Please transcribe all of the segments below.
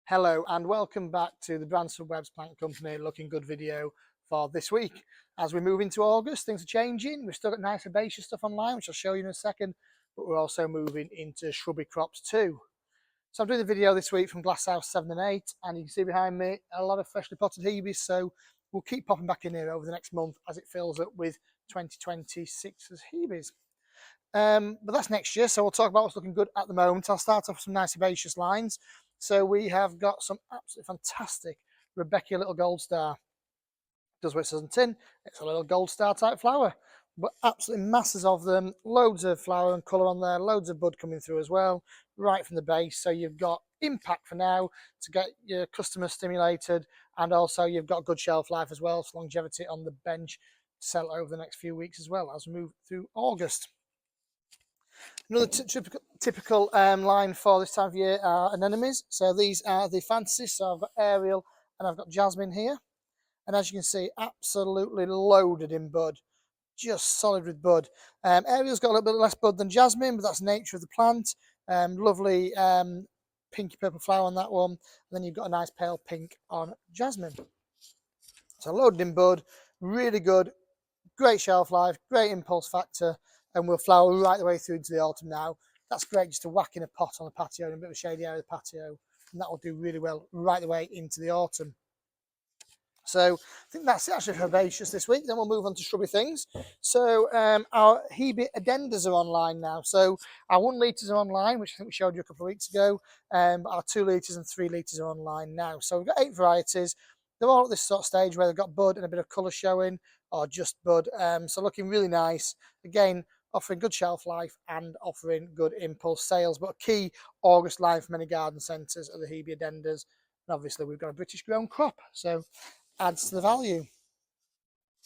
Hello and welcome back to the Bransford Webs Plant Company Looking Good video for this week. As we move into August, things are changing. We've still got nice herbaceous stuff online, which I'll show you in a second, but we're also moving into shrubby crops too. So I'm doing the video this week from Glasshouse 7 and 8, and you can see behind me a lot of freshly potted hebes, so we'll keep popping back in here over the next month as it fills up with 2026's hebes. But that's next year, so we'll talk about what's looking good at the moment. I'll start off with some nice herbaceous lines. So we have got some absolutely fantastic Rebecca Little Gold Star. Does what it says on tin. It's a little gold star type flower, but absolutely masses of them, loads of flower and colour on there, loads of bud coming through as well, right from the base. So you've got impact for now to get your customers stimulated, and also you've got good shelf life as well, so longevity on the bench to sell over the next few weeks as well as we move through August. Another typical line for this time of year are anemones. So these are the fantasies. So I've got Ariel and I've got Jasmine here. And as you can see, absolutely loaded in bud. Just solid with bud. Ariel's got a little bit less bud than Jasmine, but that's the nature of the plant. Lovely pinky purple flower on that one. And then you've got a nice pale pink on Jasmine. So loaded in bud, really good. Great shelf life, great impulse factor, and will flower right the way through into the autumn now. That's great just to whack in a pot on the patio in a bit of a shady area of the patio, and that will do really well right the way into the autumn. So I think that's it actually for herbaceous this week. Then we'll move on to shrubby things. So our Hebe addendas are online now. So our 1 litres are online, which I think we showed you a couple of weeks ago. But our 2 litres and 3 litres are online now. So we've got 8 varieties. They're all at this sort of stage where they've got bud and a bit of colour showing, or just bud. So looking really nice. Again, offering good shelf life and offering good impulse sales. But a key August line for many garden centres are the Hebe addendas. And obviously we've got a British grown crop. So adds to the value.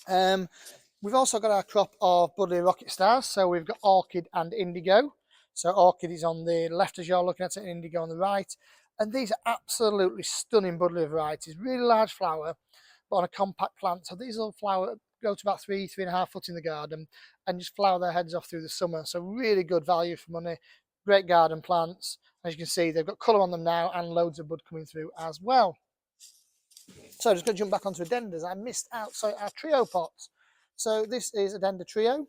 We've also got our crop of buddleia rocket stars. So we've got orchid and indigo. So orchid is on the left as you're looking at it, and indigo on the right. And these are absolutely stunning buddleia varieties. Really large flower, but on a compact plant. So these will flower, go to about 3.5 foot in the garden, and just flower their heads off through the summer. So really good value for money. Great garden plants. As you can see, they've got colour on them now and loads of bud coming through as well. So I'm just going to jump back onto addendas. I missed out, so our trio pots. So this is addenda trio.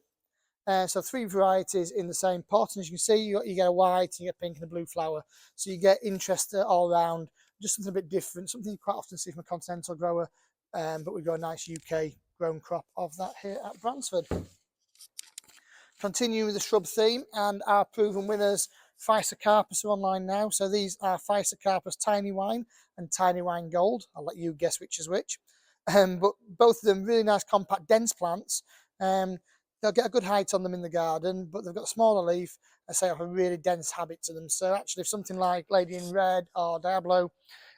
So 3 varieties in the same pot. And as you can see, you get a white, you get pink and a blue flower. So you get interest all around, just something a bit different, something you quite often see from a continental grower. But we've got a nice UK grown crop of that here at Bransford. Continuing with the shrub theme, and our proven winners, Physocarpus, are online now. So these are Physocarpus Tiny Wine and Tiny Wine Gold. I'll let you guess which is which. But both of them really nice, compact, dense plants. They'll get a good height on them in the garden, but they've got a smaller leaf, I say, have a really dense habit to them. So actually, if something like Lady in Red or Diablo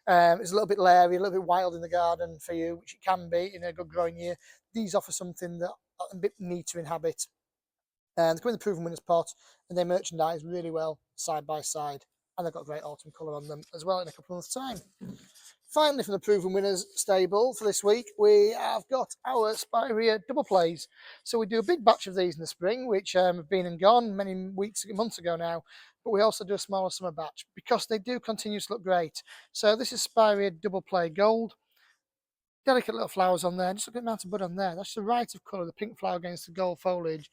is a little bit leery, a little bit wild in the garden for you, which it can be in a good growing year, these offer something that a bit neat to inhabit. And they come in the proven winners pot, and they merchandise really well side by side, and they've got great autumn colour on them as well in a couple of months' time. Finally, from the proven winners stable for this week, we have got our Spirea double plays. So we do a big batch of these in the spring, which have been and gone many months ago now. But we also do a smaller summer batch because they do continue to look great. So this is Spirea double play gold. Delicate little flowers on there, just a bit amount of bud on there. That's the right of colour, the pink flower against the gold foliage.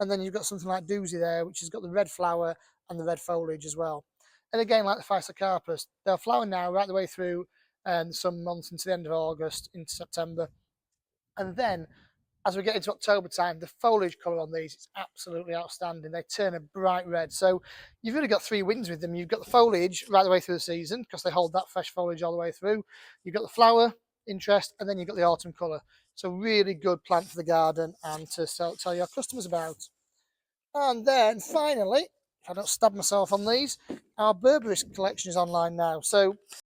And then you've got something like Doozy there, which has got the red flower and the red foliage as well. And again, like the Physocarpus, they'll flower now right the way through some months into the end of August, into September. And then, as we get into October time, the foliage colour on these is absolutely outstanding. They turn a bright red. So you've really got 3 wins with them. You've got the foliage right the way through the season, because they hold that fresh foliage all the way through. You've got the flower interest, and then you've got the autumn colour. So really good plant for the garden and to tell your customers about. And then finally, if I don't stab myself on these, our Berberis collection is online now. So